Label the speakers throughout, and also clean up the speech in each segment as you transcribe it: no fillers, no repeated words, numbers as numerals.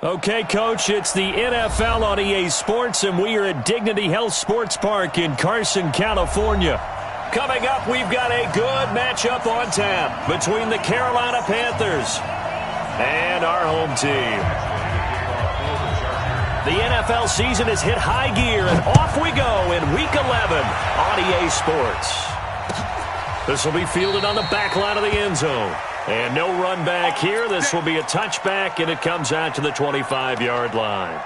Speaker 1: Okay, Coach, it's the NFL on EA Sports, and we are at Dignity Health Sports Park in Carson, California. Coming up, we've got a good matchup on tap between the Carolina Panthers and our home team. The NFL season has hit high gear, and off we go in Week 11 on EA Sports. This will be fielded on the back line of the end zone. And no run back here. This will be a touchback, and it comes out to the 25-yard line.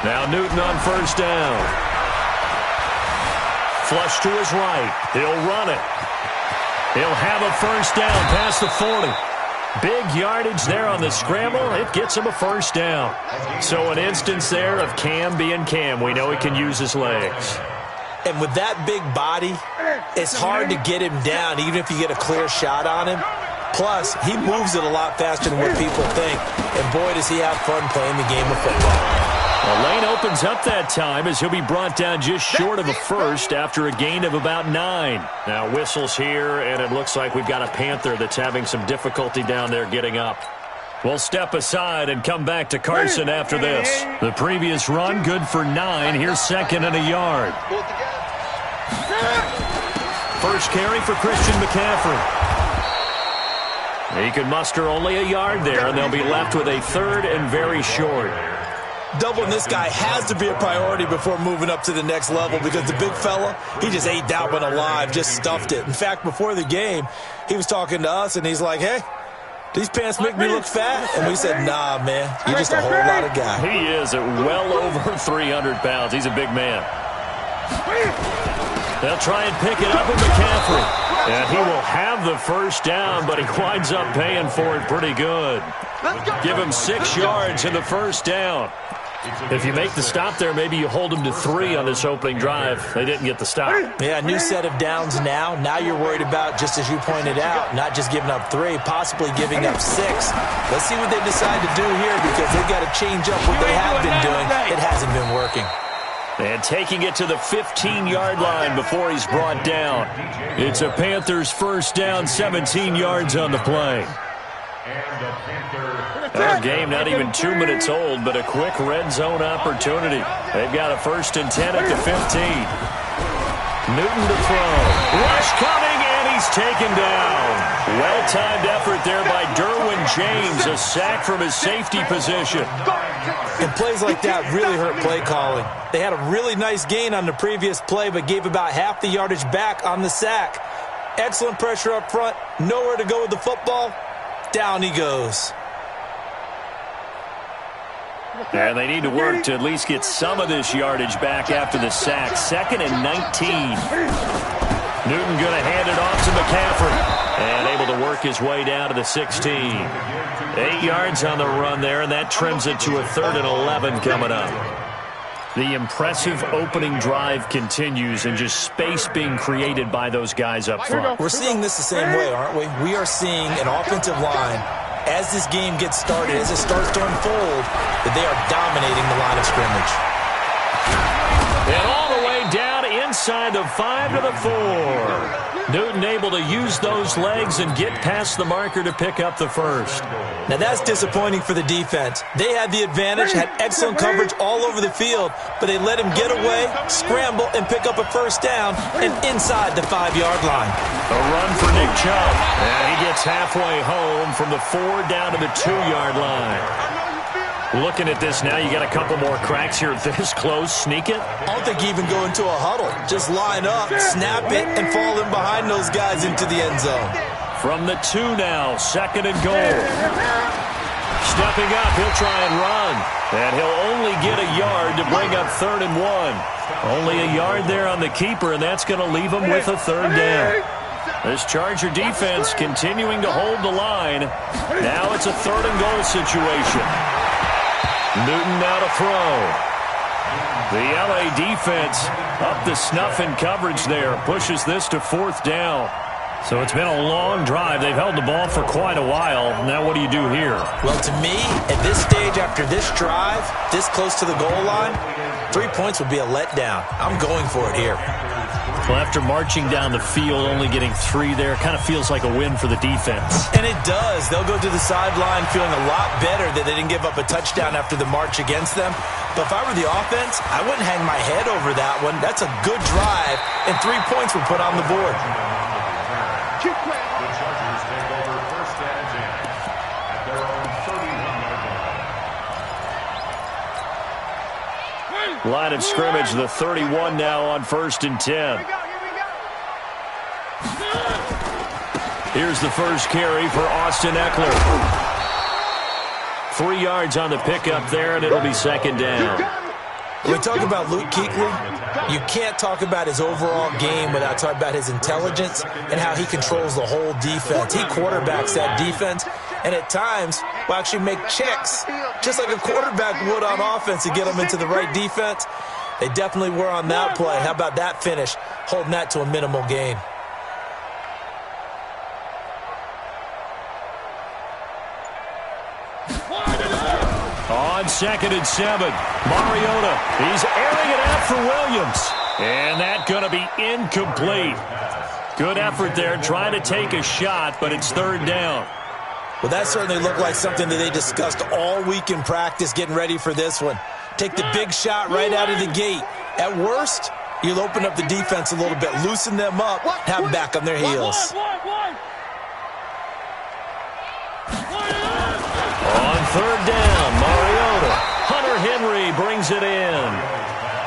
Speaker 1: Now Newton on first down. Flush to his right. He'll run it. He'll have a first down past the 40. Big yardage there on the scramble. It gets him a first down. So an instance there of Cam being Cam. We know he can use his legs.
Speaker 2: And with that big body, it's hard to get him down even if you get a clear shot on him. Plus, he moves it a lot faster than what people think. And boy, does he have fun playing the game of football.
Speaker 1: The lane opens up that time as he'll be brought down just short of a first after a gain of about 9. Now whistles here, and it looks like we've got a Panther that's having some difficulty down there getting up. We'll step aside and come back to Carson after this. The previous run, good for 9. Here's second and a yard. First carry for Christian McCaffrey. He can muster only a yard there, and they'll be left with a third and very short.
Speaker 2: Doubling this guy has to be a priority before moving up to the next level because the big fella, he just ate that one alive, just stuffed it. In fact, before the game, he was talking to us, and he's like, hey, these pants make me look fat? And we said, nah, man, you're just a whole lot of guy.
Speaker 1: He is at well over 300 pounds. He's a big man. They'll try and pick it up with McCaffrey. And he will have the first down, but he winds up paying for it pretty good. Give him 6 yards in the first down. If you make the stop there, maybe you hold them to 3 on this opening drive. They didn't get the stop.
Speaker 2: Yeah, new set of downs now. Now you're worried about, just as you pointed out, not just giving up 3, possibly giving up 6. Let's see what they decide to do here because they've got to change up what they have been doing. It hasn't been working.
Speaker 1: And taking it to the 15-yard line before he's brought down. It's a Panthers first down, 17 yards on the play. Our game not even 2 minutes old, but a quick red zone opportunity. They've got a 1st and 10 at the 15. Newton to throw. Rush coming, and he's taken down. Well-timed effort there by Derwin James. A sack from his safety position.
Speaker 2: And plays like that really hurt play calling. They had a really nice gain on the previous play, but gave about half the yardage back on the sack. Excellent pressure up front. Nowhere to go with the football. Down he goes.
Speaker 1: And they need to work to at least get some of this yardage back after the sack. 2nd and 19. Newton going to hand it off to McCaffrey. And able to work his way down to the 16. 8 yards on the run there, and that trims it to a 3rd and 11 coming up. The impressive opening drive continues, and just space being created by those guys up front.
Speaker 2: We're seeing this the same way, aren't we? We are seeing an offensive line, as this game gets started, as it starts to unfold, that they are dominating the line of scrimmage.
Speaker 1: And all the way down inside the 5 to the 4. Newton able to use those legs and get past the marker to pick up the first.
Speaker 2: Now that's disappointing for the defense. They had the advantage, had excellent coverage all over the field, but they let him get away, scramble, and pick up a first down, and inside the 5-yard line.
Speaker 1: A run for Nick Chubb. And he gets halfway home from the 4 down to the 2-yard line. Looking at this now, you got a couple more cracks here this close. Sneak it?
Speaker 2: I don't think you even go into a huddle. Just line up, snap it, and fall in behind those guys into the end zone.
Speaker 1: From the 2 now, 2nd and goal. Stepping up, he'll try and run. And he'll only get a yard to bring up 3rd and 1. Only a yard there on the keeper, and that's going to leave him with a 3rd down. This Charger defense continuing to hold the line. Now it's a 3rd and goal situation. Newton now to throw. The LA defense up the snuff in coverage there. Pushes this to 4th down. So it's been a long drive. They've held the ball for quite a while. Now what do you do here?
Speaker 2: Well, to me, at this stage after this drive, this close to the goal line, 3 points would be a letdown. I'm going for it here.
Speaker 1: Well, after marching down the field, only getting 3 there, kind of feels like a win for the defense.
Speaker 2: And it does. They'll go to the sideline feeling a lot better that they didn't give up a touchdown after the march against them. But if I were the offense, I wouldn't hang my head over that one. That's a good drive, and 3 points were put on the board.
Speaker 3: The Chargers take over first and 10 at their own 31-yard line.
Speaker 1: Line of scrimmage, the 31 now on first and 10. Here's the first carry for Austin Eckler. 3 yards on the pickup there, and it'll be second down.
Speaker 2: When we talk about Luke Kuechly, you can't talk about his overall game without talking about his intelligence and how he controls the whole defense. He quarterbacks that defense, and at times will actually make checks, just like a quarterback would on offense to get them into the right defense. They definitely were on that play. How about that finish, holding that to a minimal gain?
Speaker 1: On second and 7, Mariota. He's airing it out for Williams. And that's going to be incomplete. Good effort there, trying to take a shot, but it's third down.
Speaker 2: Well, that certainly looked like something that they discussed all week in practice getting ready for this one. Take the big shot right out of the gate. At worst, you'll open up the defense a little bit, loosen them up, have them back on their heels.
Speaker 1: On third down, Mariota. Hunter Henry brings it in.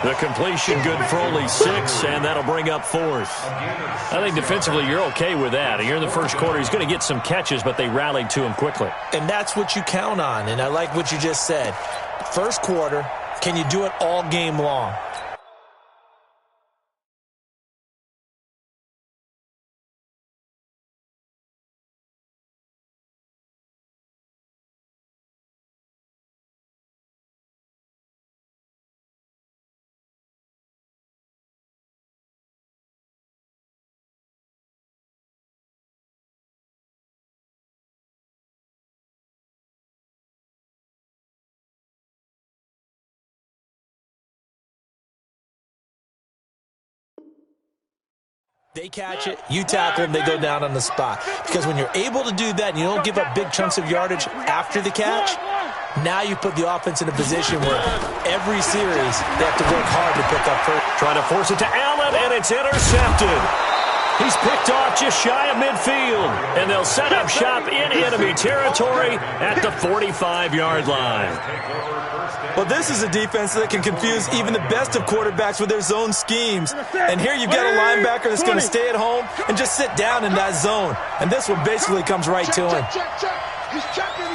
Speaker 1: The completion good for only 6, and that'll bring up fourth. I think defensively you're okay with that. Here in the first quarter, he's going to get some catches, but they rallied to him quickly.
Speaker 2: And that's what you count on, and I like what you just said. First quarter, can you do it all game long? They catch it, you tackle them, they go down on the spot. Because when you're able to do that and you don't give up big chunks of yardage after the catch, now you put the offense in a position where every series they have to work hard to pick up first.
Speaker 1: Trying to force it to Allen, and it's intercepted. He's picked off just shy of midfield, and they'll set up shop in enemy territory at the 45-yard line.
Speaker 2: Well, this is a defense that can confuse even the best of quarterbacks with their zone schemes. And here you've got a linebacker that's going to stay at home and just sit down in that zone. And this one basically comes right to him.
Speaker 3: He's checking.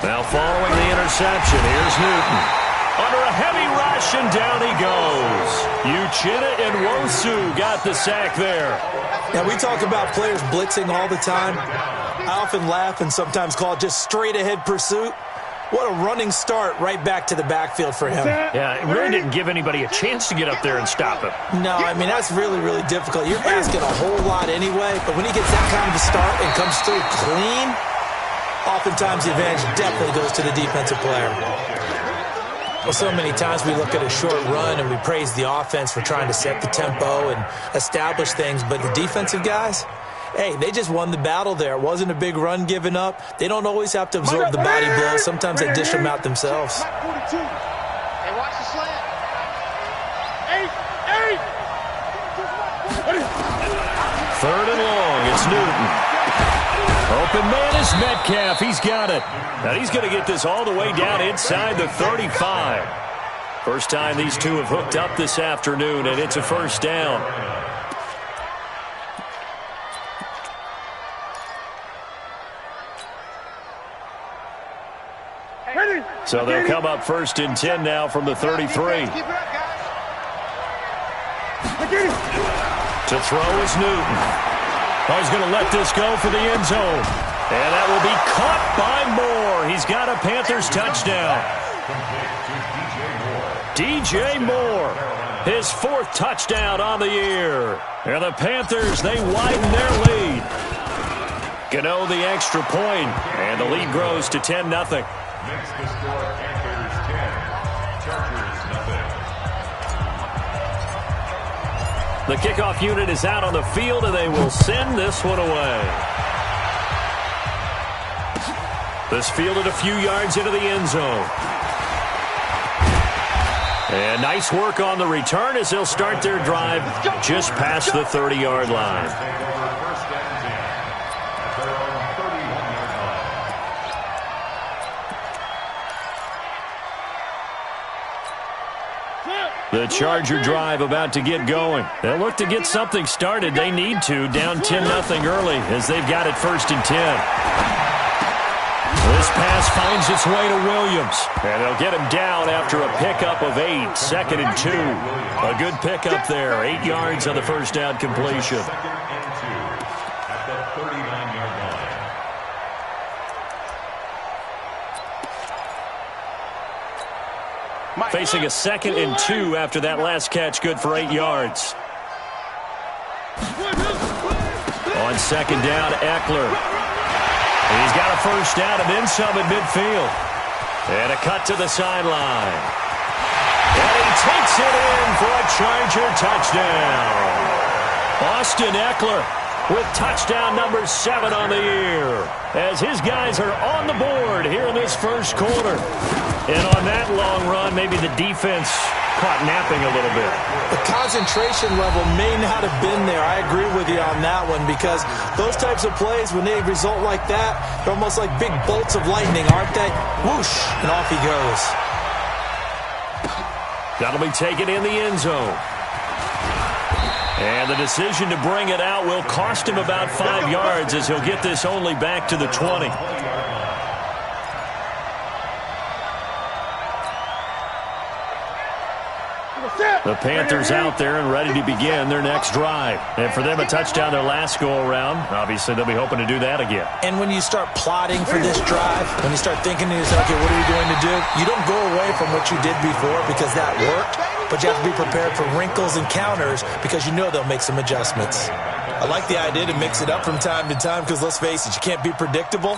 Speaker 1: Now following the interception, here's Newton. Under a heavy rush, and down he goes. Uchenna and Nwosu got the sack there.
Speaker 2: Now, we talk about players blitzing all the time. I often laugh and sometimes call it just straight-ahead pursuit. What a running start right back to the backfield for him.
Speaker 1: Yeah, it really didn't give anybody a chance to get up there and stop him.
Speaker 2: No, I mean, that's really, really difficult. You're asking a whole lot anyway, but when he gets that kind of a start and comes through clean, oftentimes the advantage definitely goes to the defensive player. Well, so many times we look at a short run and we praise the offense for trying to set the tempo and establish things, but the defensive guys, hey, they just won the battle there. It wasn't a big run given up. They don't always have to absorb the body blow. Sometimes they dish them out themselves.
Speaker 3: Hey, watch the slant. 8.
Speaker 1: Third and long, it's Newton. Open man is Metcalf. He's got it. Now he's going to get this all the way down inside the 35. First time these two have hooked up this afternoon, and it's a first down. So they'll come up first and 10 now from the 33. To throw is Newton. Oh, he's going to let this go for the end zone. And that will be caught by Moore. He's got a Panthers touchdown. DJ Moore. His 4th touchdown on the year. And the Panthers, they widen their lead. Gano the extra point, and the lead grows to 10-0.
Speaker 3: Next to score, Panthers 10, Chargers nothing.
Speaker 1: The kickoff unit is out on the field, and they will send this one away. This fielded a few yards into the end zone. And nice work on the return as they'll start their drive just past the 30-yard line. The Charger drive about to get going. They'll look to get something started. They need to, down 10-0 early as they've got it 1st and 10. This pass finds its way to Williams, and they'll get him down after a pickup of 8, 2nd and 2. A good pickup there, 8 yards on the first down completion.
Speaker 3: 2nd and 2 at the 39-yard line.
Speaker 1: Facing a 2nd and 2 after that last catch, good for 8 yards. On 2nd down, Eckler. He's got a first down and then some at midfield. And a cut to the sideline. And he takes it in for a Charger touchdown. Austin Eckler with touchdown number 7 on the year, as his guys are on the board here in this first quarter. And on that long run, maybe the defense caught napping a little bit.
Speaker 2: The concentration level may not have been there. I agree with you on that one, because those types of plays, when they result like that, they're almost like big bolts of lightning, aren't they? Whoosh, and off he goes.
Speaker 1: That'll be taken in the end zone. And the decision to bring it out will cost him about 5 yards, as he'll get this only back to the 20. The Panthers out there and ready to begin their next drive. And for them, a touchdown their last go-around. Obviously, they'll be hoping to do that again.
Speaker 2: And when you start plotting for this drive, when you start thinking to yourself, okay, what are we going to do? You don't go away from what you did before because that worked, but you have to be prepared for wrinkles and counters because you know they'll make some adjustments. I like the idea to mix it up from time to time because, let's face it, you can't be predictable.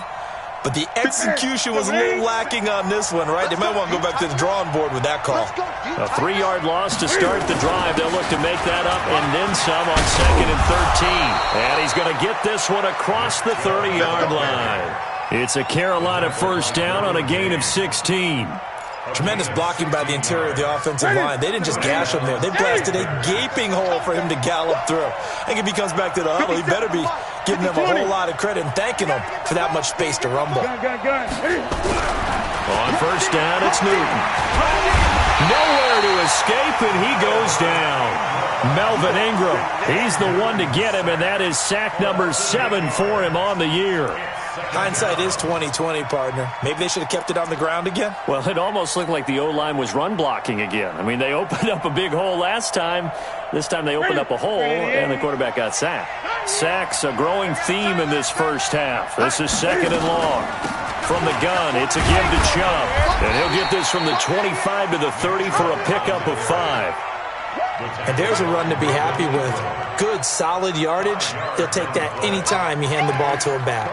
Speaker 2: But the execution was a little lacking on this one, right? They might want to go back to the drawing board with that call.
Speaker 1: A 3-yard loss to start the drive. They'll look to make that up and then some on 2nd and 13. And he's going to get this one across the 30-yard line. It's a Carolina first down on a gain of 16.
Speaker 2: Tremendous blocking by the interior of the offensive line. They didn't just gash him there. They blasted a gaping hole for him to gallop through. I think if he comes back to the huddle, he better be giving them a whole lot of credit and thanking them for that much space to rumble.
Speaker 1: On first down, it's Newton. Nowhere to escape, and he goes down. Melvin Ingram, he's the one to get him, and that is sack number 7 for him on the year.
Speaker 2: Hindsight is 20/20, partner. Maybe they should have kept it on the ground again.
Speaker 1: Well, it almost looked like the O-line was run blocking again. I mean, they opened up a big hole last time. This time they opened up a hole, and the quarterback got sacked. Sacks, a growing theme in this first half. This is 2nd and long. From the gun, it's a give to Chubb. And he'll get this from the 25 to the 30 for a pickup of 5.
Speaker 2: And there's a run to be happy with. Good, solid yardage. They'll take that anytime you hand the ball to a back.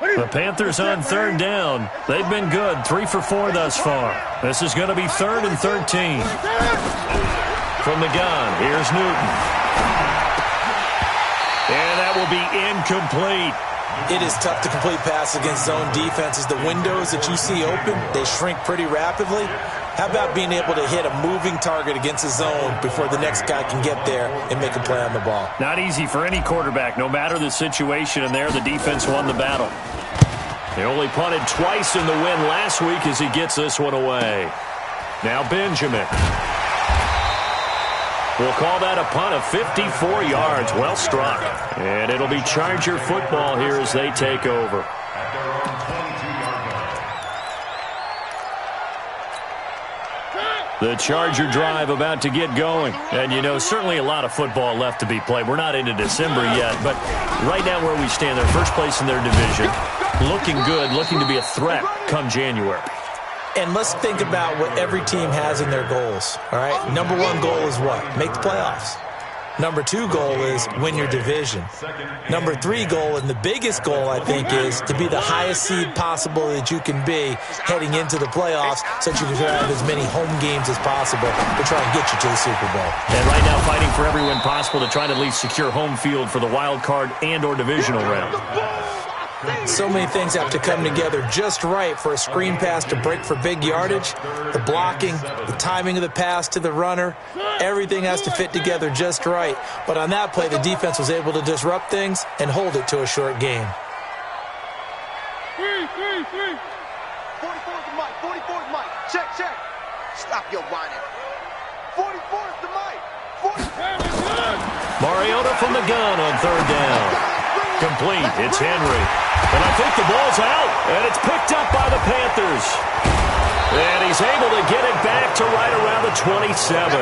Speaker 1: The Panthers on 3rd down. They've been good, 3 for 4 thus far. This is going to be 3rd and 13. From the gun, here's Newton. And that will be incomplete.
Speaker 2: It is tough to complete passes against zone defenses. The windows that you see open, they shrink pretty rapidly. How about being able to hit a moving target against a zone before the next guy can get there and make a play on the ball? Not
Speaker 1: easy for any quarterback, no matter the situation, and there the defense won the battle. They only punted twice in the win last week as he gets this one away. Now Benjamin. We'll call that a punt of 54 yards. Well struck. And it'll be Charger football here as they take over. The Charger drive about to get going. And, you know, certainly a lot of football left to be played. We're not into December yet, but right now where we stand, they're first place in their division. looking good, looking to be a threat come January.
Speaker 2: And let's think about what every team has in their goals, all right? Number one goal is what? Make the playoffs. Number two goal is win your division. Number three goal, and the biggest goal, I think, is to be the highest seed possible that you can be heading into the playoffs so that you can have as many home games as possible to try and get you to the Super Bowl.
Speaker 1: And right now fighting for every win possible to try to at least secure home field for the wild card and or divisional round.
Speaker 2: So many things have to come together just right for a screen pass to break for big yardage. The blocking, the timing of the pass to the runner, everything has to fit together just right. But on that play, the defense was able to disrupt things and hold it to a short game.
Speaker 4: 44's the mic, 44's the mic. Check. Stop your whining. 44's the mic. 44's
Speaker 1: Mariota from the gun on third down. Complete. It's Henry. And I think the ball's out. And it's picked up by the Panthers. And he's able to get it back to right around the 27.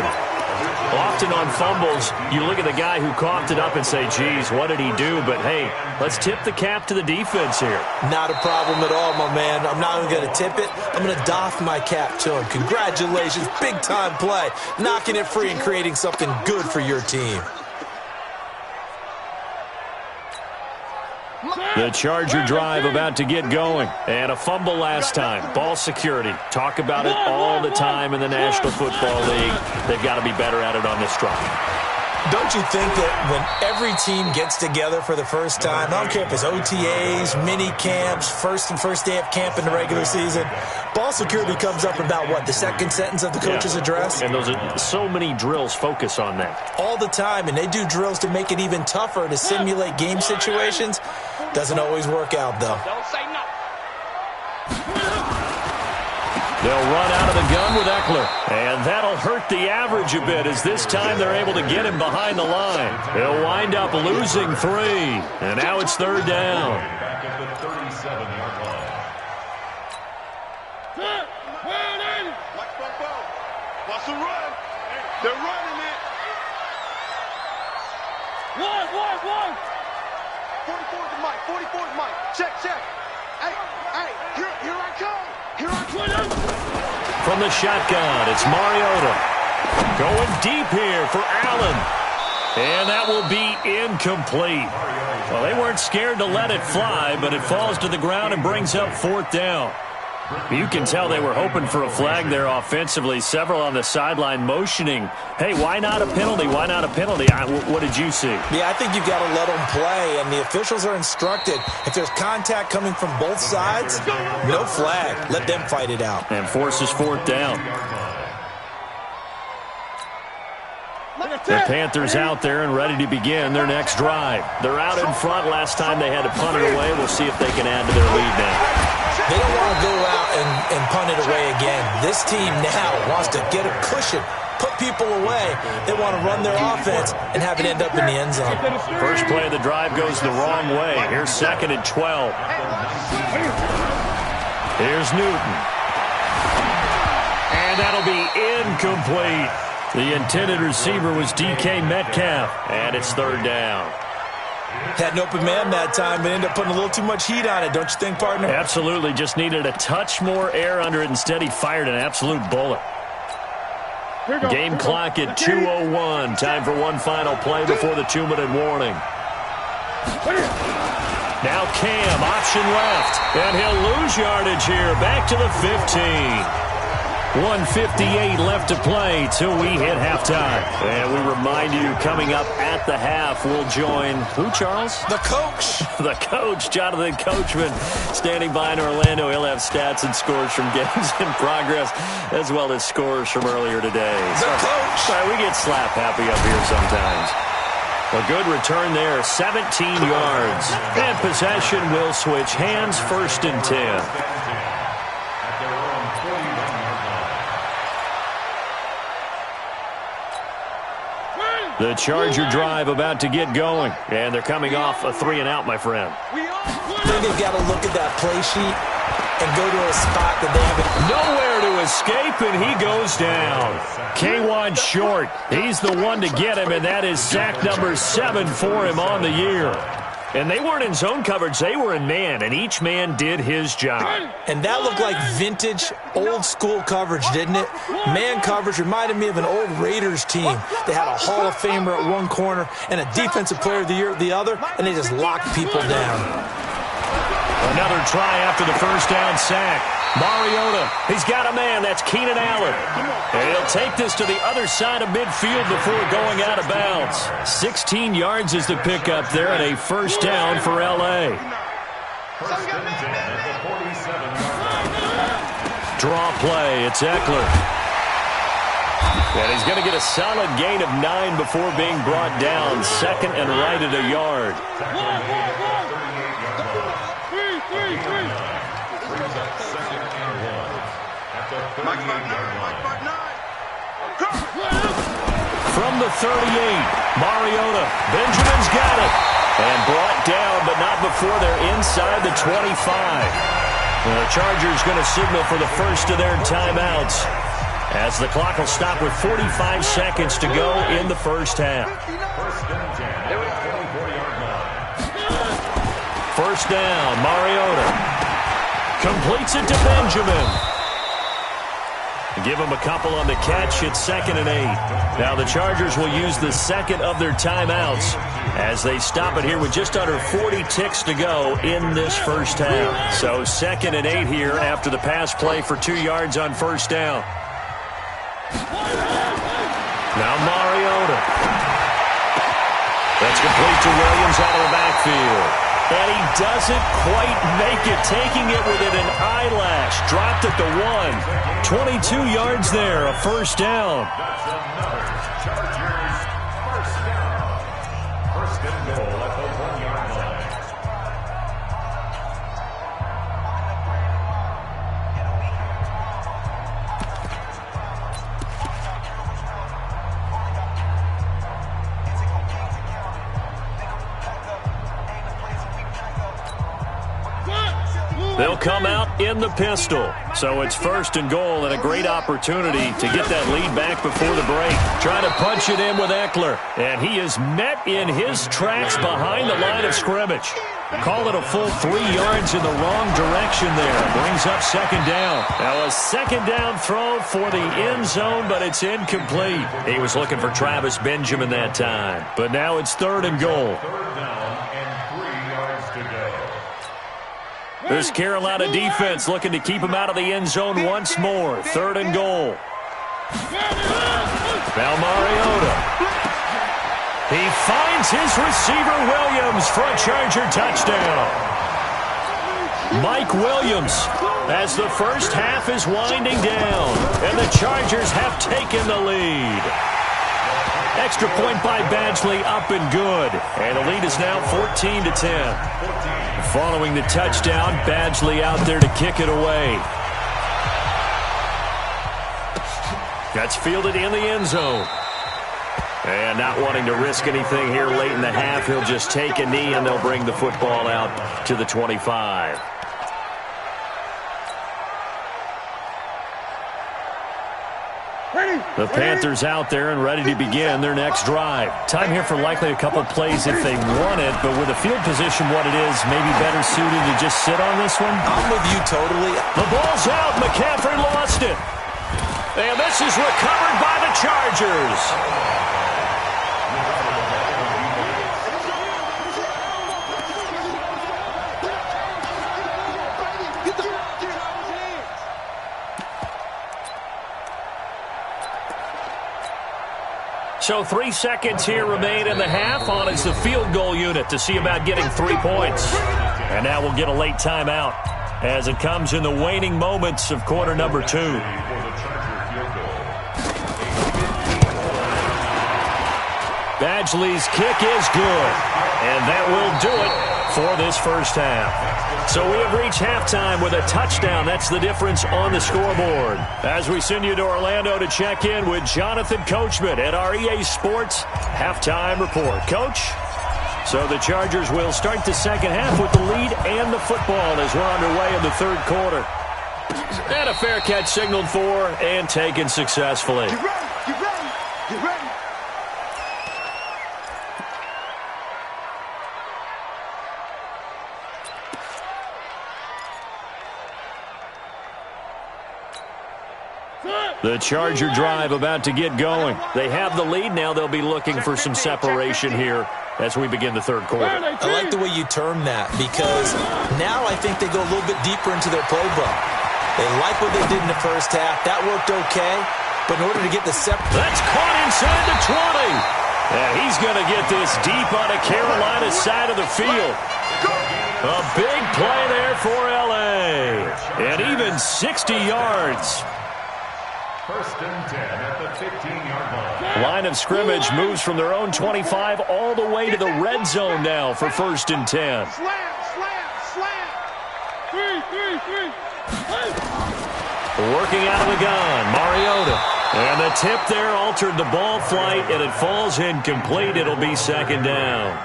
Speaker 1: Often on fumbles, you look at the guy who coughed it up and say, geez, what did he do? But, hey, let's tip the cap to the defense here.
Speaker 2: Not a problem at all, my man. I'm not even going to tip it. I'm going to doff my cap to him. Congratulations. Big-time play. Knocking it free and creating something good for your team.
Speaker 1: The Charger drive about to get going. And a fumble last time. Ball security. Talk about it all the time in the National Football League. They've got to be better at it on this drive.
Speaker 2: Don't you think that when every team gets together for the first time, I don't care if it's OTAs, mini camps, first day of camp in the regular season, ball security comes up about what, the second sentence of the coach's address?
Speaker 1: And those are so many drills focus on that.
Speaker 2: All the time, and they do drills to make it even tougher to simulate game situations. Doesn't always work out, though.
Speaker 4: Don't say no.
Speaker 1: They'll run out of the gun with Eckler. And that'll hurt the average a bit as this time they're able to get him behind the line. They'll wind up losing 3. And now it's third down.
Speaker 3: Back at the 37-yard line.
Speaker 4: Watch them run. They're running it. One. 44's the mic. 44's the mic. Check. Hey, here I come.
Speaker 1: From the shotgun, it's Mariota. Going deep here for Allen. And that will be incomplete. Well, they weren't scared to let it fly, but it falls to the ground and brings up fourth down. You can tell they were hoping for a flag there offensively. Several on the sideline motioning, hey, why not a penalty? Why not a penalty? What did you see?
Speaker 2: Yeah, I think you've got to let them play, and the officials are instructed. If there's contact coming from both sides, no flag. Let them fight it out.
Speaker 1: And forces fourth down. The Panthers out there and ready to begin their next drive. They're out in front. Last time they had to punt it away. We'll see if they can add to their lead now.
Speaker 2: They don't want to go out and punt it away again. This team now wants to get a cushion, put people away. They want to run their offense and have it end up in the end zone.
Speaker 1: First play of the drive goes the wrong way. Here's 2nd and 12. Here's Newton. And that'll be incomplete. The intended receiver was DK Metcalf. And it's third down.
Speaker 2: Had an open man that time, but ended up putting a little too much heat on it, don't you think, partner?
Speaker 1: Absolutely. Just needed a touch more air under it. Instead, he fired an absolute bullet. Game clock at 2:01. Time for one final play before the 2-minute warning. Now Cam, option left. And he'll lose yardage here. Back to the 15. 1:58 left to play till we hit halftime. And we remind you, coming up at the half, we'll join who, Charles?
Speaker 2: The coach.
Speaker 1: The coach, Jonathan Coachman, standing by in Orlando. He'll have stats and scores from games in progress, as well as scores from earlier today.
Speaker 2: The coach.
Speaker 1: Sorry, we get slap happy up here sometimes. A good return there, 17 yards. And possession will switch hands, 1st and 10. The Charger drive about to get going. And they're coming off a 3-and-out, my friend.
Speaker 2: I think they've got to look at that play sheet and go to a spot that they haven't.
Speaker 1: Nowhere to escape, and he goes down. K1 Short. He's the one to get him, and that is sack number 7 for him on the year. And they weren't in zone coverage. They were in man, and each man did his job.
Speaker 2: And that looked like vintage, old-school coverage, didn't it? Man coverage reminded me of an old Raiders team. They had a Hall of Famer at one corner and a Defensive Player of the Year at the other, and they just locked people down.
Speaker 1: Another try after the first down sack. Mariota, he's got a man. That's Keenan Allen. And he'll take this to the other side of midfield before going out of bounds. 16 yards is the pickup there, and a first down for L.A. Draw play. It's Eckler. And he's going to get a solid gain of 9 before being brought down. Second and right at a yard. From the 38, Mariota. Benjamin's got it. And brought down, but not before they're inside the 25. And the Chargers going to signal for the first of their timeouts, as the clock will stop with 45 seconds to go in the first half. First down, Mariota. Completes it to Benjamin. Give him a couple on the catch. It's 2nd and 8. Now the Chargers will use the second of their timeouts as they stop it here with just under 40 ticks to go in this first half. So 2nd and 8 here after the pass play for 2 yards on first down. Now Mariota. That's complete to Williams out of the backfield. And he doesn't quite make it, taking it within an eyelash. Dropped at the 1. 22 yards there, a first down.
Speaker 3: That's another Chargers first down. First and goal at the 1-yard line.
Speaker 1: They'll come out in the pistol. So it's first and goal, and a great opportunity to get that lead back before the break. Trying to punch it in with Eckler. And he is met in his tracks behind the line of scrimmage. Call it a full 3 yards in the wrong direction there. Brings up second down. Now a second down throw for the end zone, but it's incomplete. He was looking for Travis Benjamin that time. But now it's third and goal.
Speaker 3: Third down and 3 yards to go.
Speaker 1: This Carolina defense looking to keep him out of the end zone once more. Third and goal. Now Mariota. He finds his receiver Williams for a Charger touchdown. Mike Williams, as the first half is winding down, and the Chargers have taken the lead. Extra point by Badgley, up and good. And the lead is now 14-10. Following the touchdown, Badgley out there to kick it away. That's fielded in the end zone. And not wanting to risk anything here late in the half, he'll just take a knee and they'll bring the football out to the 25. The Panthers out there and ready to begin their next drive. Time here for likely a couple plays if they want it, but with the field position what it is, maybe better suited to just sit on this one.
Speaker 2: I'm with you totally.
Speaker 1: The ball's out. McCaffrey lost it. And this is recovered by the Chargers. So 3 seconds here remain in the half. On is the field goal unit to see about getting 3 points. And now we'll get a late timeout as it comes in the waning moments of quarter number 2. Badgley's kick is good. And that will do it for this first half. So we have reached halftime with a touchdown. That's the difference on the scoreboard. As we send you to Orlando to check in with Jonathan Coachman at our EA Sports Halftime Report. Coach? So the Chargers will start the second half with the lead and the football as we're underway in the third quarter. And a fair catch signaled for and taken successfully.
Speaker 4: Get ready, get ready, get ready.
Speaker 1: The Charger drive about to get going. They have the lead now. They'll be looking for some separation here as we begin the third quarter.
Speaker 2: I like the way you term that because now I think they go a little bit deeper into their playbook. They like what they did in the first half. That worked okay. But in order to get the
Speaker 1: that's caught inside the 20. And he's going to get this deep on a Carolina side of the field. A big play there for L.A. And even 60 yards.
Speaker 3: First and 10 at the 15-yard line.
Speaker 1: Line of scrimmage moves from their own 25 all the way to the red zone now for first and 10.
Speaker 4: Slam, slam, slam. Three.
Speaker 1: Working out of the gun, Mariota. And the tip there altered the ball flight, and it falls incomplete. It'll be second down.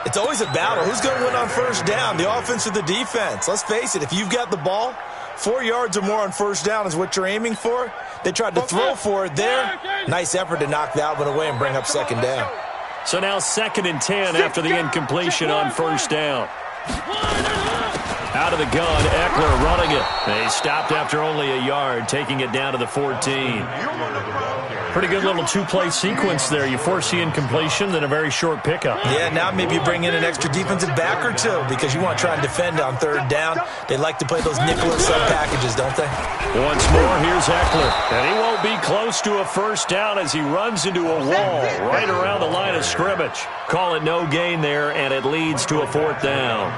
Speaker 2: It's always a battle. Who's going to win on first down, the offense or the defense? Let's face it, if you've got the ball, 4 yards or more on first down is what you're aiming for. They tried to throw for it there. Nice effort to knock that one away and bring up second down.
Speaker 1: So now second and 10 after the incompletion on first down. Out of the gun, Eckler running it. They stopped after only a yard, taking it down to the 14. Pretty good little two-play sequence there. You force the incompletion, then a very short pickup.
Speaker 2: Yeah, now maybe you bring in an extra defensive back or two because you want to try and defend on third down. They like to play those nickel or sub packages, don't they?
Speaker 1: Once more, here's Eckler. And he won't be close to a first down as he runs into a wall right around the line of scrimmage. Call it no gain there, and it leads to a fourth down.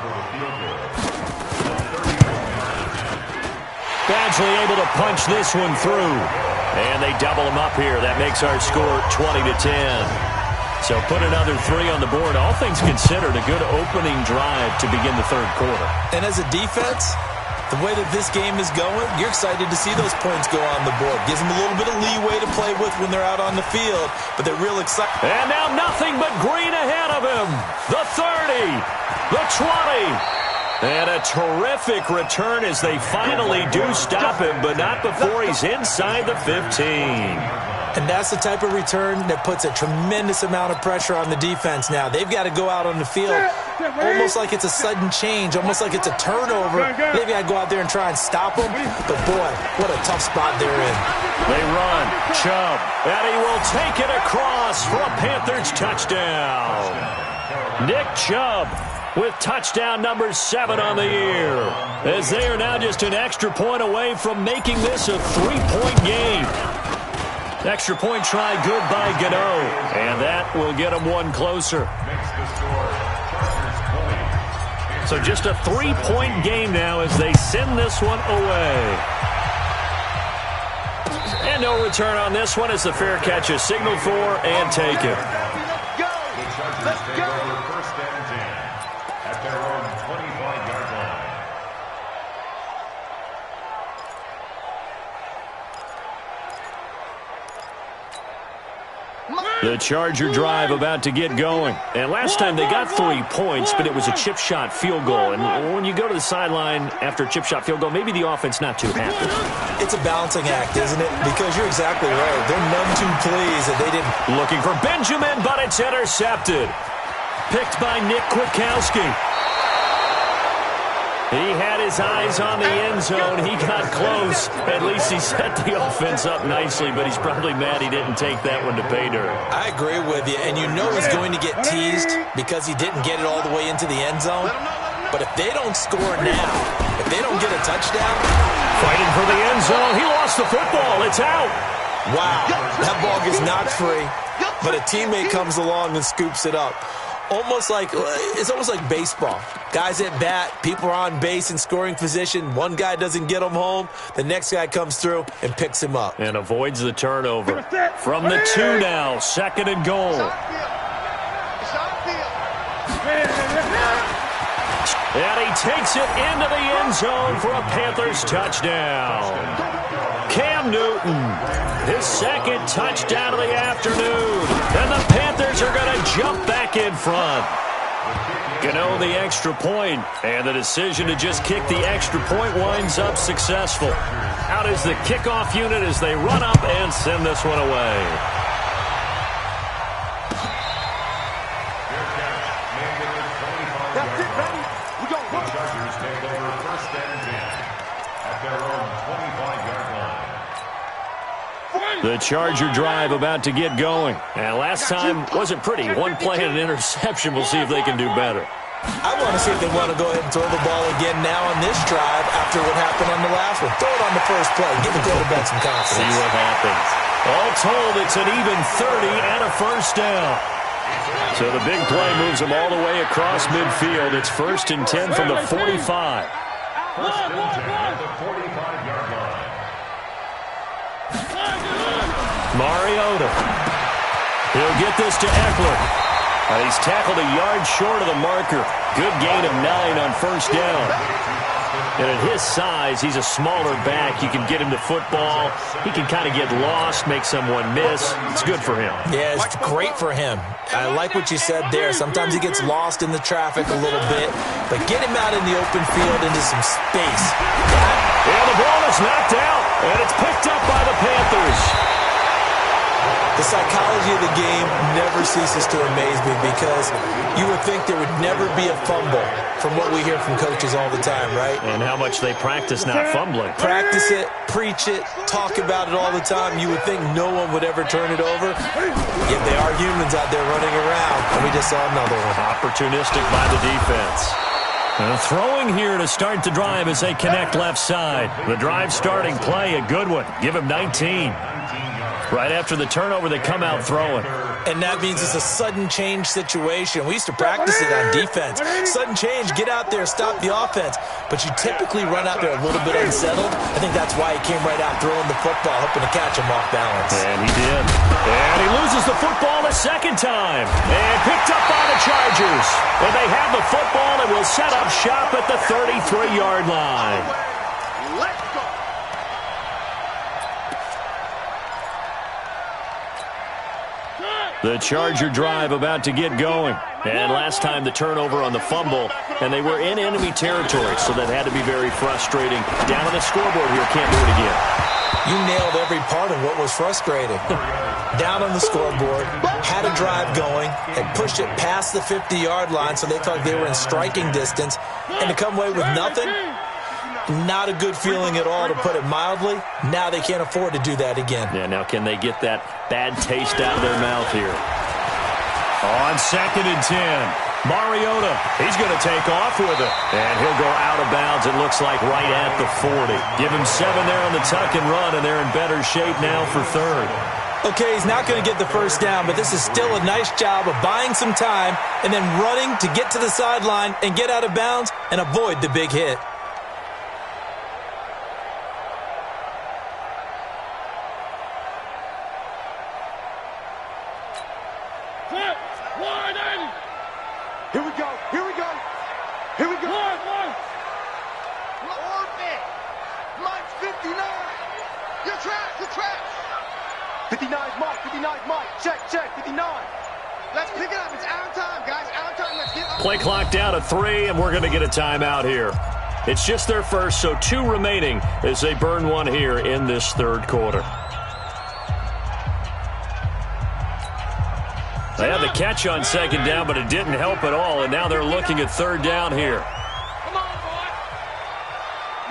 Speaker 1: Badgley able to punch this one through. And they double him up here. That makes our score 20-10. So put another 3 on the board. All things considered, a good opening drive to begin the third quarter.
Speaker 2: And as a defense, the way that this game is going, you're excited to see those points go on the board. Gives them a little bit of leeway to play with when they're out on the field, but they're real excited.
Speaker 1: And now nothing but green ahead of him. The 30, the 20. And a terrific return as they finally do stop him, but not before he's inside the 15.
Speaker 2: And that's the type of return that puts a tremendous amount of pressure on the defense now. They've got to go out on the field almost like it's a sudden change, almost like it's a turnover. They've got to go out there and try and stop them. But, boy, what a tough spot they're in.
Speaker 1: They run. Chubb. And he will take it across for a Panthers touchdown. Nick Chubb with touchdown number 7 on the year, as they are now just an extra point away from making this a 3-point game. Extra point try good by Gano, and that will get them one closer. So just a 3-point game now as they send this one away. And no return on this one as the fair catch is signaled for and taken.
Speaker 3: Let's go. First and 10 at their own 25-yard line.
Speaker 1: The Charger drive about to get going. And last time they got 3 points, but it was a chip shot field goal. And when you go to the sideline after a chip shot field goal, maybe the offense not too happy.
Speaker 2: It's a balancing act, isn't it? Because you're exactly right. They're none too pleased that they didn't.
Speaker 1: Looking for Benjamin, but it's intercepted. Picked by Nick Kwiatkowski. He had his eyes on the end zone. He got close. At least he set the offense up nicely, but he's probably mad he didn't take that one to pay dirt.
Speaker 2: I agree with you, and you know he's going to get teased because he didn't get it all the way into the end zone. But if they don't score now, if they don't get a touchdown.
Speaker 1: Fighting for the end zone. He lost the football. It's out.
Speaker 2: Wow, that ball gets knocked free, but a teammate comes along and scoops it up. It's almost like baseball. Guys at bat, people are on base in scoring position. One guy doesn't get him home. The next guy comes through and picks him up.
Speaker 1: And avoids the turnover. From the 2 now, second and goal. And he takes it into the end zone for a Panthers touchdown. Cam Newton, his second touchdown of the afternoon. And the Panthers are going to jump back in front. Gano the extra point, and the decision to just kick the extra point winds up successful. Out is the kickoff unit as they run up and send this one away.
Speaker 4: That's it, baby. We go.
Speaker 3: The Chargers take over first and 10 at their own 25-yard line.
Speaker 1: The Charger drive about to get going. And last time wasn't pretty. One play and an interception. We'll see if they can do better.
Speaker 2: I want to see if they want to go ahead and throw the ball again now on this drive after what happened on the last one. Throw it on the first play. Give the quarterback some confidence.
Speaker 1: See what happens. All told, it's an even 30 and a first down. So the big play moves them all the way across midfield. It's 1st and 10 from the 45.
Speaker 3: 1st and 10 at the 45-yard line.
Speaker 1: Mariota. He'll get this to Eckler. He's tackled a yard short of the marker. Good gain of 9 on first down. And at his size, he's a smaller back. You can get him to football. He can kind of get lost, make someone miss. It's good for him.
Speaker 2: Yeah, it's great for him. I like what you said there. Sometimes he gets lost in the traffic a little bit. But get him out in the open field into some space.
Speaker 1: And the ball is knocked out. And it's picked up by the Panthers.
Speaker 2: The psychology of the game never ceases to amaze me because you would think there would never be a fumble from what we hear from coaches all the time, right?
Speaker 1: And how much they practice not fumbling.
Speaker 2: Practice it, preach it, talk about it all the time. You would think no one would ever turn it over. Yet they are humans out there running around, and we just saw another one.
Speaker 1: Opportunistic by the defense. And throwing here to start the drive as they connect left side. The drive starting play, a good one. Give him 19. Right after the turnover, they come out throwing.
Speaker 2: And that means it's a sudden change situation. We used to practice it on defense. Sudden change, get out there, stop the offense. But you typically run out there a little bit unsettled. I think that's why he came right out throwing the football, hoping to catch him off balance.
Speaker 1: And he did. And he loses the football a second time. And picked up by the Chargers. And they have the football and will set up shop at the 33-yard line.
Speaker 4: Let's go.
Speaker 1: The Charger drive about to get going. And last time the turnover on the fumble, and they were in enemy territory, so that had to be very frustrating. Down on the scoreboard here, can't do it again.
Speaker 2: You nailed every part of what was frustrating. Down on the scoreboard, had a drive going, and pushed it past the 50-yard line so they thought they were in striking distance, and to come away with nothing, not a good feeling at all, to put it mildly. Now they can't afford to do that again.
Speaker 1: Yeah, now can they get that bad taste out of their mouth here? On 2nd and 10, Mariota, he's going to take off with it. And he'll go out of bounds, it looks like, right at the 40. Give him 7 there on the tuck and run, and they're in better shape now for 3rd.
Speaker 2: Okay, he's not going to get the first down, but this is still a nice job of buying some time and then running to get to the sideline and get out of bounds and avoid the big hit.
Speaker 4: Here we go. Here we go. Here we go. Orbit. Mike's 59. You're trash. You're trash. 59's Mike. 59's Mike. Check. 59. Let's pick it up. It's out time, guys. Out time. Let's get up.
Speaker 1: Play clock down to 3, and we're going to get a timeout here. It's just their first, so 2 remaining as they burn one here in this 3rd quarter. They had the catch on 2nd down, but it didn't help at all, and now they're looking at 3rd down here.
Speaker 5: Come on, boy.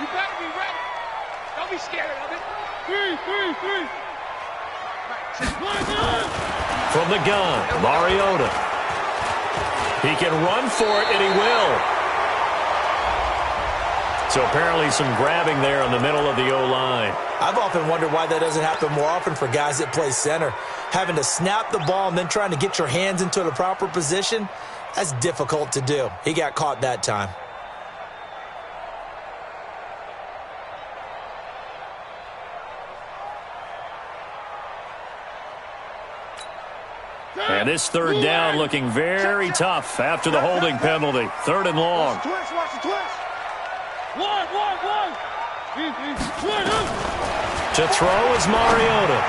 Speaker 5: You better be ready. Don't be scared of it. 3.
Speaker 1: From the gun, Mariota. He can run for it, and he will. So apparently some grabbing there in the middle of the O-line.
Speaker 2: I've often wondered why that doesn't happen more often for guys that play center. Having to snap the ball and then trying to get your hands into the proper position, that's difficult to do. He got caught that time.
Speaker 1: And this 3rd down looking very tough after the holding penalty. 3rd and long.
Speaker 4: Watch the twist.
Speaker 5: One.
Speaker 1: To throw is Mariota.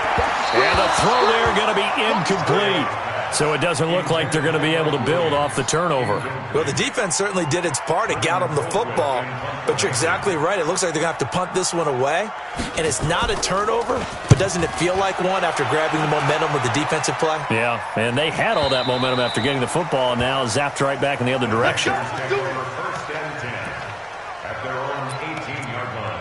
Speaker 1: And the throw there going to be incomplete. So it doesn't look like they're going to be able to build off the turnover.
Speaker 2: Well, the defense certainly did its part. It got them the football. But you're exactly right. It looks like they're going to have to punt this one away. And it's not a turnover, but doesn't it feel like one after grabbing the momentum with the defensive play?
Speaker 1: Yeah, and they had all that momentum after getting the football, and now zapped right back in the other direction.
Speaker 3: 1st and 10 at their own 18-yard line.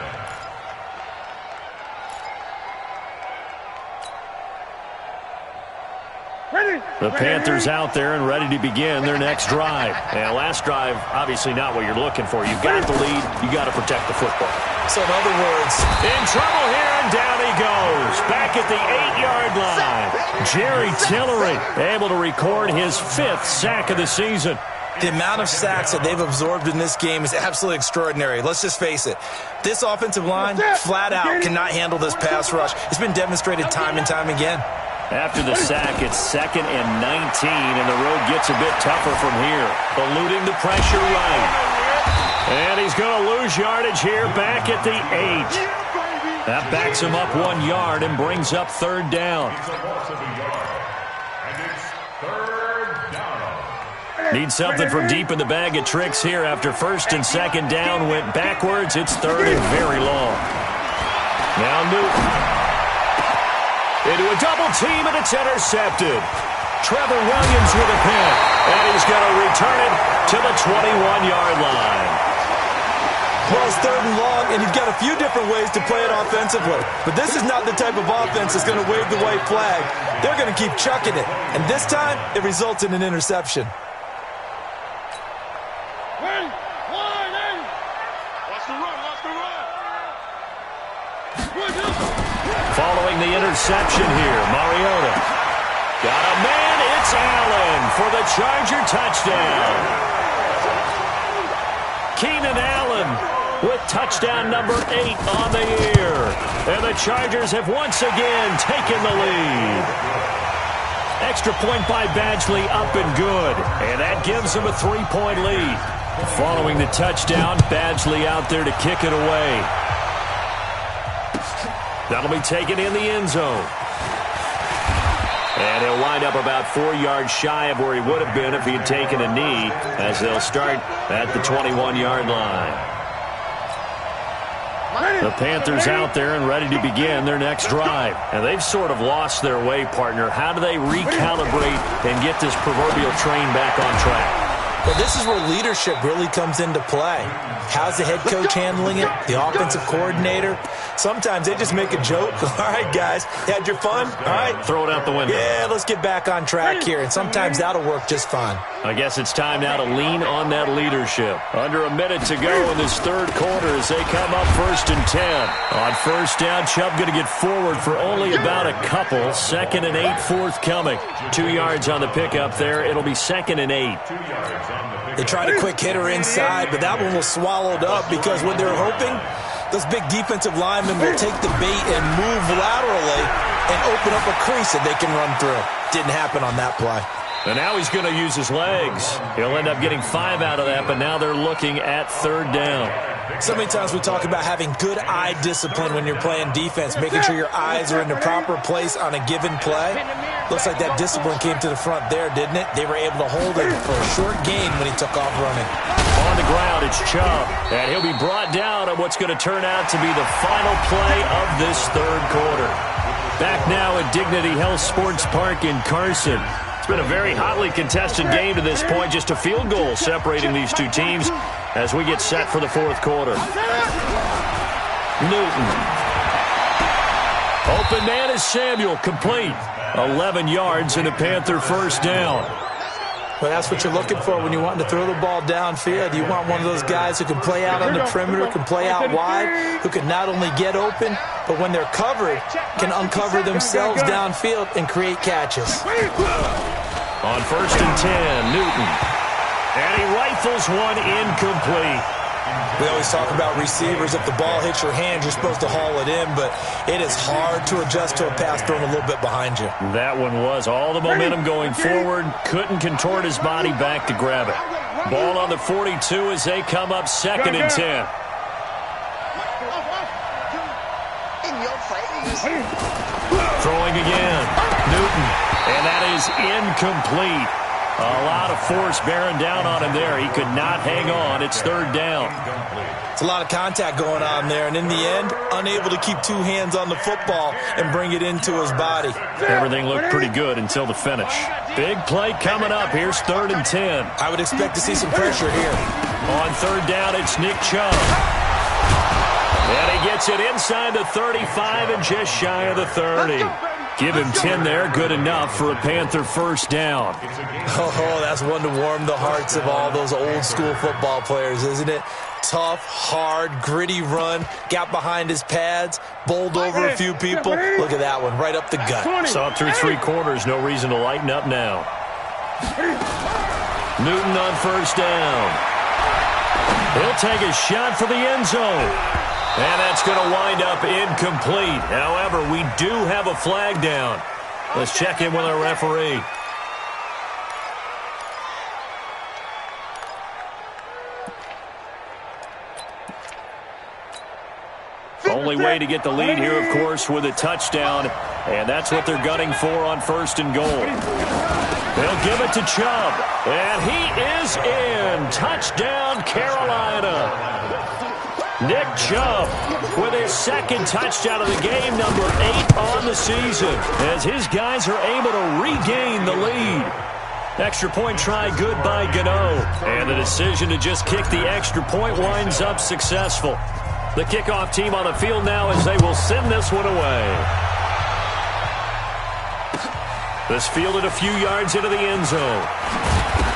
Speaker 1: The Panthers out there and ready to begin their next drive. And last drive, obviously not what you're looking for. You've got the lead. You got to protect the football.
Speaker 2: So in other words,
Speaker 1: in trouble here, and down he goes. Back at the 8-yard line. Jerry Tillery able to record his 5th sack of the season.
Speaker 2: The amount of sacks that they've absorbed in this game is absolutely extraordinary. Let's just face it. This offensive line, flat out, cannot handle this pass rush. It's been demonstrated time and time again.
Speaker 1: After the sack, it's 2nd and 19, and the road gets a bit tougher from here. Eluding the pressure right. And he's going to lose yardage here back at the 8. That backs him up 1 yard and brings up 3rd down. Need something from deep in the bag of tricks here after 1st and 2nd down went backwards. It's 3rd and very long. Now Newton. Into a double team, and it's intercepted. Trevor Williams with a pick, and he's going to return it to the 21-yard line.
Speaker 2: Well, it's 3rd and long, and you've got a few different ways to play it offensively. But this is not the type of offense that's going to wave the white flag. They're going to keep chucking it. And this time, it results in an interception.
Speaker 1: Following the interception here, Mariota. Got a man, it's Allen for the Charger touchdown. Keenan Allen with touchdown number 8 on the year. And the Chargers have once again taken the lead. Extra point by Badgley up and good. And that gives them a 3-point lead. Following the touchdown, Badgley out there to kick it away. That'll be taken in the end zone. And he'll wind up about 4 yards shy of where he would have been if he had taken a knee, as they'll start at the 21-yard line. The Panthers out there and ready to begin their next drive. And they've sort of lost their way, partner. How do they recalibrate and get this proverbial train back on track?
Speaker 2: Well, this is where leadership really comes into play. How's the head coach handling it? The offensive coordinator? Sometimes they just make a joke. All right, guys, had your fun? All right.
Speaker 1: Throw it out the window.
Speaker 2: Yeah, let's get back on track here. And sometimes that'll work just fine.
Speaker 1: I guess it's time now to lean on that leadership. Under a minute to go in this 3rd quarter as they come up 1st and 10. On 1st down, Chubb going to get forward for only about a couple. 2nd and 8 forthcoming. 2 yards on the pickup there. It'll be 2nd and 8.
Speaker 2: They tried a quick hitter inside, but that one was swallowed up because what they're hoping, those big defensive linemen will take the bait and move laterally and open up a crease that they can run through. Didn't happen on that play.
Speaker 1: And now he's going to use his legs. He'll end up getting 5 out of that, but now they're looking at 3rd down.
Speaker 2: So many times we talk about having good eye discipline when you're playing defense, making sure your eyes are in the proper place on a given play. Looks like that discipline came to the front there, didn't it? They were able to hold him for a short gain when he took off running.
Speaker 1: On the ground, it's Chubb. And he'll be brought down on what's going to turn out to be the final play of this 3rd quarter. Back now at Dignity Health Sports Park in Carson. It's been a very hotly contested game to this point. Just a field goal separating these two teams as we get set for the 4th quarter. Newton. Open man is Samuel, complete. 11 yards and a Panther 1st down.
Speaker 2: Well, that's what you're looking for when you want to throw the ball downfield. You want one of those guys who can play out on the perimeter, can play out wide, who can not only get open, but when they're covered, can uncover themselves downfield and create catches.
Speaker 1: On 1st and 10, Newton. And he rifles one incomplete.
Speaker 2: We always talk about receivers. If the ball hits your hand, you're supposed to haul it in, but it is hard to adjust to a pass thrown a little bit behind you.
Speaker 1: That one was all the momentum going forward. Couldn't contort his body back to grab it. Ball on the 42 as they come up 2nd and 10. Throwing again. Newton. And that is incomplete. A lot of force bearing down on him there. He could not hang on. It's 3rd down.
Speaker 2: It's a lot of contact going on there, and in the end, unable to keep 2 hands on the football and bring it into his body.
Speaker 1: Everything looked pretty good until the finish. Big play coming up. Here's 3rd and 10.
Speaker 2: I would expect to see some pressure here.
Speaker 1: On 3rd down, it's Nick Chubb. And he gets it inside the 35 and just shy of the 30. Give him 10 there, good enough for a Panther first down.
Speaker 2: Oh, that's one to warm the hearts of all those old-school football players, isn't it? Tough, hard, gritty run, got behind his pads, bowled over a few people. Look at that one, right up the gut.
Speaker 1: Saw it through 3 quarters, no reason to lighten up now. Newton on first down. He'll take a shot for the end zone. And that's going to wind up incomplete. However, we do have a flag down. Let's check in with our referee. Only way to get the lead here, of course, with a touchdown. And that's what they're gunning for on first and goal. They'll give it to Chubb. And he is in. Touchdown, Carolina. Nick Chubb with his second touchdown of the game, number 8 on the season, as his guys are able to regain the lead. Extra point try good by Gano, and the decision to just kick the extra point winds up successful. The kickoff team on the field now as they will send this one away. This fielded a few yards into the end zone.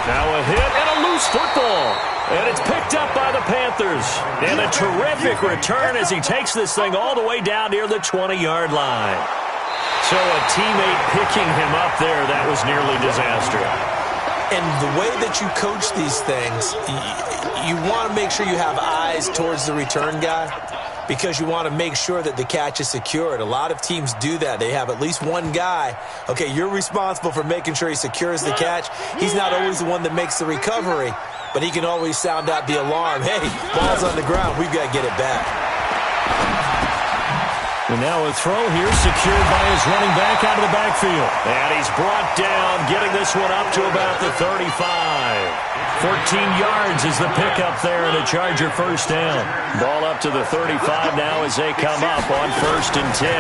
Speaker 1: Now a hit and a loose football. And it's picked up by the Panthers. And a terrific return as he takes this thing all the way down near the 20-yard line. So a teammate picking him up there, that was nearly disaster.
Speaker 2: And the way that you coach these things, you want to make sure you have eyes towards the return guy because you want to make sure that the catch is secured. A lot of teams do that. They have at least one guy. Okay, you're responsible for making sure he secures the catch. He's not always the one that makes the recovery, but he can always sound out the alarm. Hey, ball's on the ground. We've got to get it back.
Speaker 1: And now a throw here secured by his running back out of the backfield. And he's brought down, getting this one up to about the 35. 14 yards is the pickup there and a Charger first down. Ball up to the 35 now as they come up on first and 10.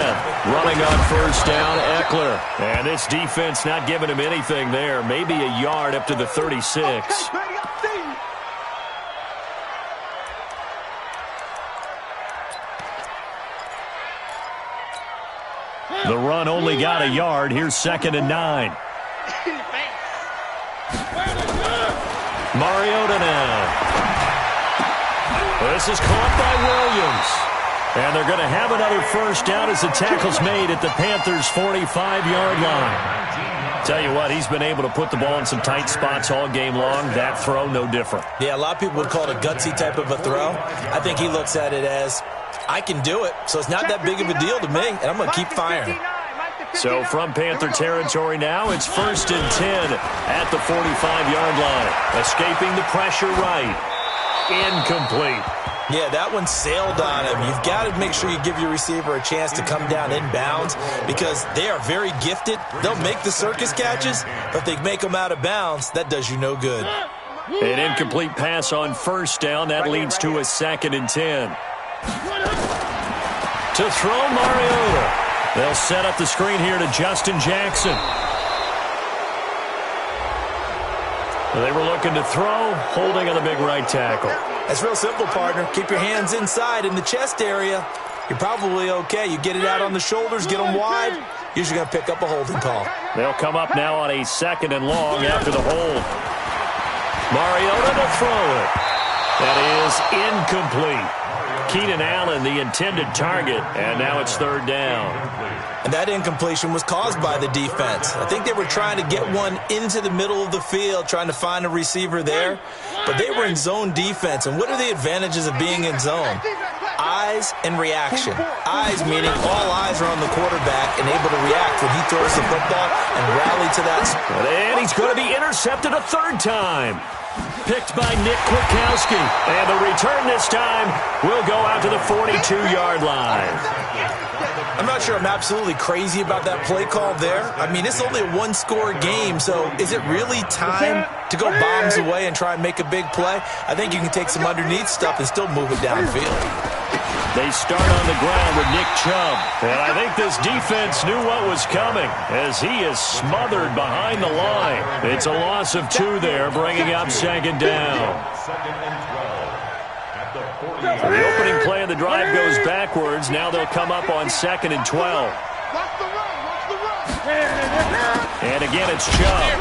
Speaker 1: Running on first down, Eckler. And this defense not giving him anything there. Maybe a yard up to the 36. The run only got a yard. Here's second and 9. Mariota now. This is caught by Williams. And they're going to have another first down as the tackle's made at the Panthers' 45-yard line. Tell you what, he's been able to put the ball in some tight spots all game long. That throw, no different.
Speaker 2: Yeah, a lot of people would call it a gutsy type of a throw. I think he looks at it as, I can do it, so it's not that big of a deal to me, and I'm going to keep firing.
Speaker 1: So from Panther territory now, it's first and 10 at the 45-yard line. Escaping the pressure right. Incomplete.
Speaker 2: Yeah, that one sailed on him. You've got to make sure you give your receiver a chance to come down inbounds because they are very gifted. They'll make the circus catches, but if they make them out of bounds, that does you no good.
Speaker 1: An incomplete pass on first down. That leads to a second and 10. To throw Mariota. They'll set up the screen here to Justin Jackson. They were looking to throw, holding on the big right tackle.
Speaker 2: That's real simple, partner. Keep your hands inside in the chest area. You're probably okay. You get it out on the shoulders, get them wide. Usually going to pick up a holding call.
Speaker 1: They'll come up now on a second and long after the hold. Mariota to throw it. That is incomplete. Keenan Allen, the intended target, and now it's third down.
Speaker 2: And that incompletion was caused by the defense. I think they were trying to get one into the middle of the field, trying to find a receiver there, but they were in zone defense. And what are the advantages of being in zone? Eyes and reaction. Eyes meaning all eyes are on the quarterback and able to react when he throws the football and rally to that.
Speaker 1: And he's going to be intercepted a third time. Picked by Nick Kwiatkowski. And the return this time will go out to the 42-yard line.
Speaker 2: I'm not sure I'm absolutely crazy about that play call there. I mean, it's only a one-score game, so is it really time to go bombs away and try and make a big play? I think you can take some underneath stuff and still move it downfield.
Speaker 1: They start on the ground with Nick Chubb. And I think this defense knew what was coming as he is smothered behind the line. It's a loss of 2 there, bringing up second down. The opening play of the drive goes backwards. Now they'll come up on second and 12.
Speaker 4: Watch the run, watch the run.
Speaker 1: And again, it's Chubb.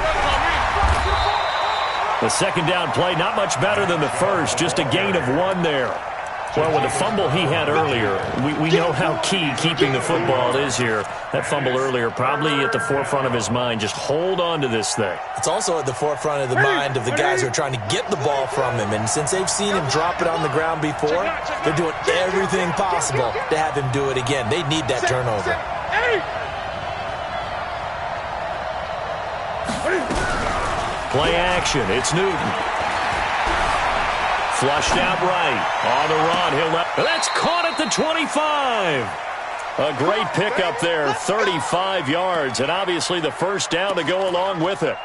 Speaker 1: The second down play, not much better than the first, just a gain of 1 there. Well, with the fumble he had earlier, we know how key keeping the football is here. That fumble earlier probably at the forefront of his mind. Just hold on to this thing.
Speaker 2: It's also at the forefront of the mind of the guys who are trying to get the ball from him. And since they've seen him drop it on the ground before, they're doing everything possible to have him do it again. They need that turnover.
Speaker 1: Play action. It's Newton. Flushed out right. On the run. That's caught at the 25. A great pickup there. 35 yards. And obviously the first down to go along with it.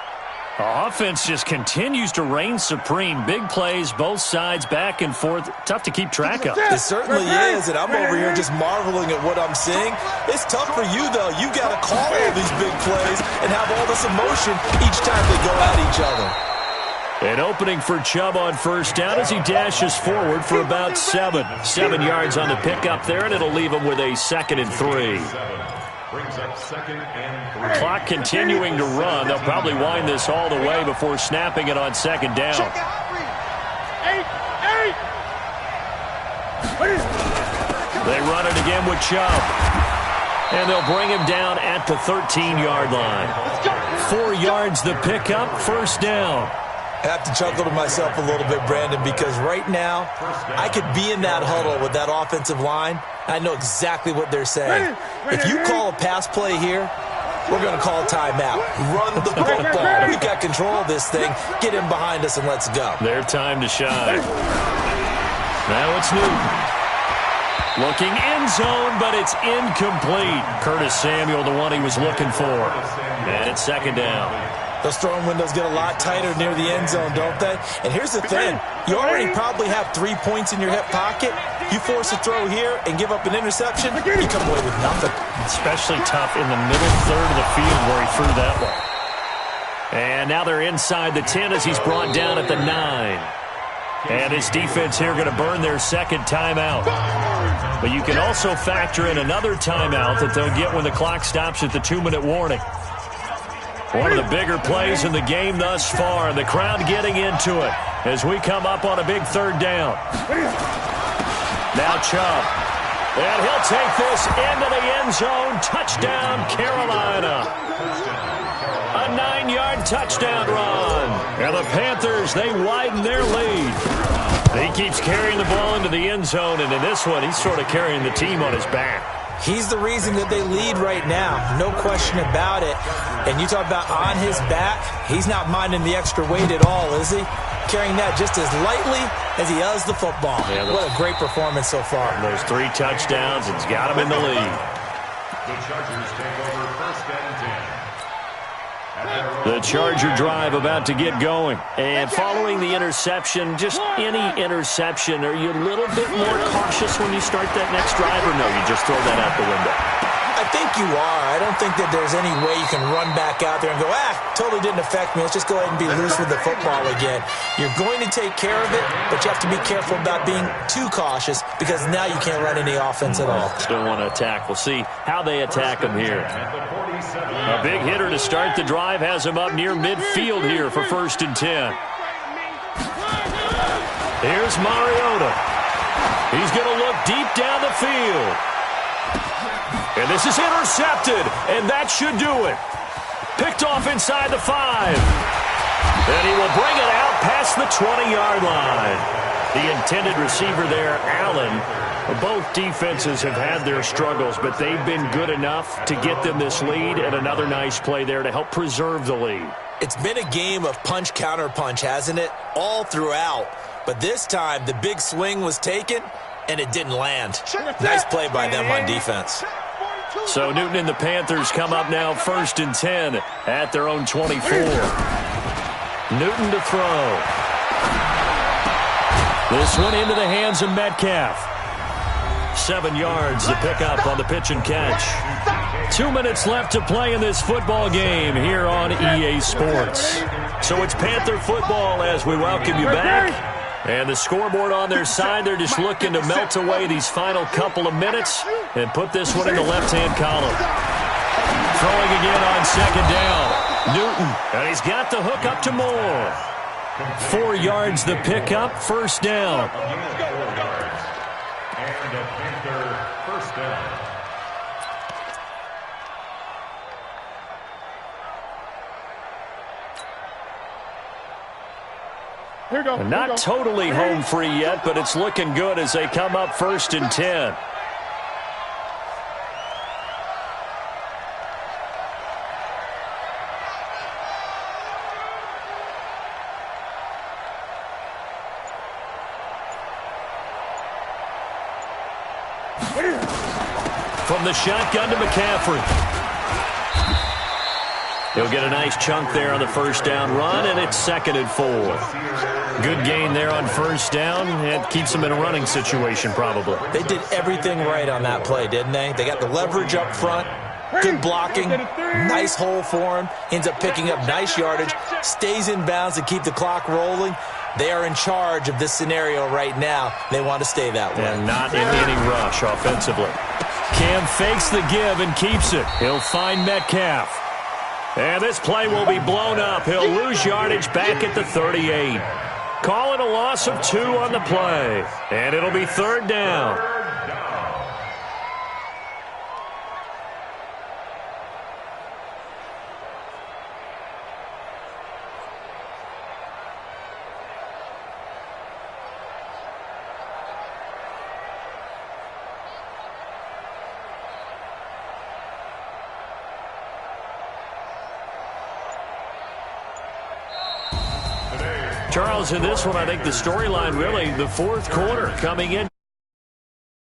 Speaker 1: The offense just continues to reign supreme. Big plays, both sides, back and forth. Tough to keep track of.
Speaker 2: It certainly is, and I'm over here just marveling at what I'm seeing. It's tough for you, though. You got to call all these big plays and have all this emotion each time they go at each other.
Speaker 1: An opening for Chubb on first down as he dashes forward for about 7. 7 yards on the pickup there, and it'll leave him with a 2nd and 3.
Speaker 3: Brings up 2nd and 3.
Speaker 1: Clock continuing to run. They'll probably wind this all the way before snapping it on 2nd down. They run it again with Chubb. And they'll bring him down at the 13-yard line. 4 yards the pickup, first down.
Speaker 2: I have to chuckle to myself a little bit, Brandon, because right now I could be in that huddle with that offensive line. I know exactly what they're saying. If you call a pass play here, we're going to call a timeout. Run the football. We've got control of this thing. Get him behind us and let's go.
Speaker 1: Their time to shine. Now it's Newton. Looking end zone, but it's incomplete. Curtis Samuel, the one he was looking for. And it's 2nd down.
Speaker 2: Those throwing windows get a lot tighter near the end zone, don't they? And here's the thing. You already probably have 3 points in your hip pocket. You force a throw here and give up an interception, you come away with nothing.
Speaker 1: Especially tough in the middle third of the field where he threw that one. And now they're inside the 10 as he's brought down at the 9. And his defense here going to burn their 2nd timeout. But you can also factor in another timeout that they'll get when the clock stops at the 2-minute warning. One of the bigger plays in the game thus far, and the crowd getting into it as we come up on a big 3rd down. Now Chubb. And he'll take this into the end zone. Touchdown, Carolina. A 9-yard touchdown run. And the Panthers, they widen their lead. He keeps carrying the ball into the end zone, and in this one, he's sort of carrying the team on his back.
Speaker 2: He's the reason that they lead right now. No question about it. And you talk about on his back, he's not minding the extra weight at all, is he? Carrying that just as lightly as he does the football. Yeah, what a great performance so far.
Speaker 1: Those 3 touchdowns, it's got him in the lead.
Speaker 3: The Chargers take over 1st and 10.
Speaker 1: The Charger drive about to get going. And following the interception, just any interception, are you a little bit more cautious when you start that next drive, or no, you just throw that out the window?
Speaker 2: I think you are. I don't think that there's any way you can run back out there and go, totally didn't affect me. Let's just go ahead and be loose with the football again. You're going to take care of it, but you have to be careful about being too cautious because now you can't run any offense at all.
Speaker 1: Still want to attack. We'll see how they attack him here. A big hitter to start the drive has him up near midfield here for 1st and 10. Here's Mariota. He's going to look deep down the field. And this is intercepted, and that should do it. Picked off inside the 5. And he will bring it out past the 20-yard line. The intended receiver there, Allen. Both defenses have had their struggles, but they've been good enough to get them this lead, and another nice play there to help preserve the lead.
Speaker 2: It's been a game of punch-counter-punch, hasn't it? All throughout. But this time, the big swing was taken, and it didn't land. Nice play by them on defense.
Speaker 1: So Newton and the Panthers come up now 1st and 10 at their own 24. Newton to throw. This one into the hands of Metcalf. 7 yards to pick up on the pitch and catch. 2 minutes left to play in this football game here on EA Sports. So it's Panther football as we welcome you back. And the scoreboard on their side, they're just looking to melt away these final couple of minutes and put this one in the left-hand column. throwing again on second down. Newton, and he's got the hook up to Moore. 4 yards the pickup, first down.
Speaker 3: And a Panther first down.
Speaker 1: Not totally home free yet, but it's looking good as they come up first and 10. From the shotgun to McCaffrey. He'll get a nice chunk there on the first down run, and it's 2nd and 4. Good gain there on first down. It keeps them in a running situation, probably.
Speaker 2: They did everything right on that play, didn't they? They got the leverage up front, good blocking, nice hole for him, ends up picking up nice yardage, stays in bounds to keep the clock rolling. They are in charge of this scenario right now. They want to stay that way.
Speaker 1: And not in any rush offensively. Cam fakes the give and keeps it. He'll find Metcalf. And this play will be blown up. He'll lose yardage back at the 38. Call it a loss of 2 on the play. And it'll be 3rd down. Charles, in this one, I think the storyline really, the 4th quarter coming in.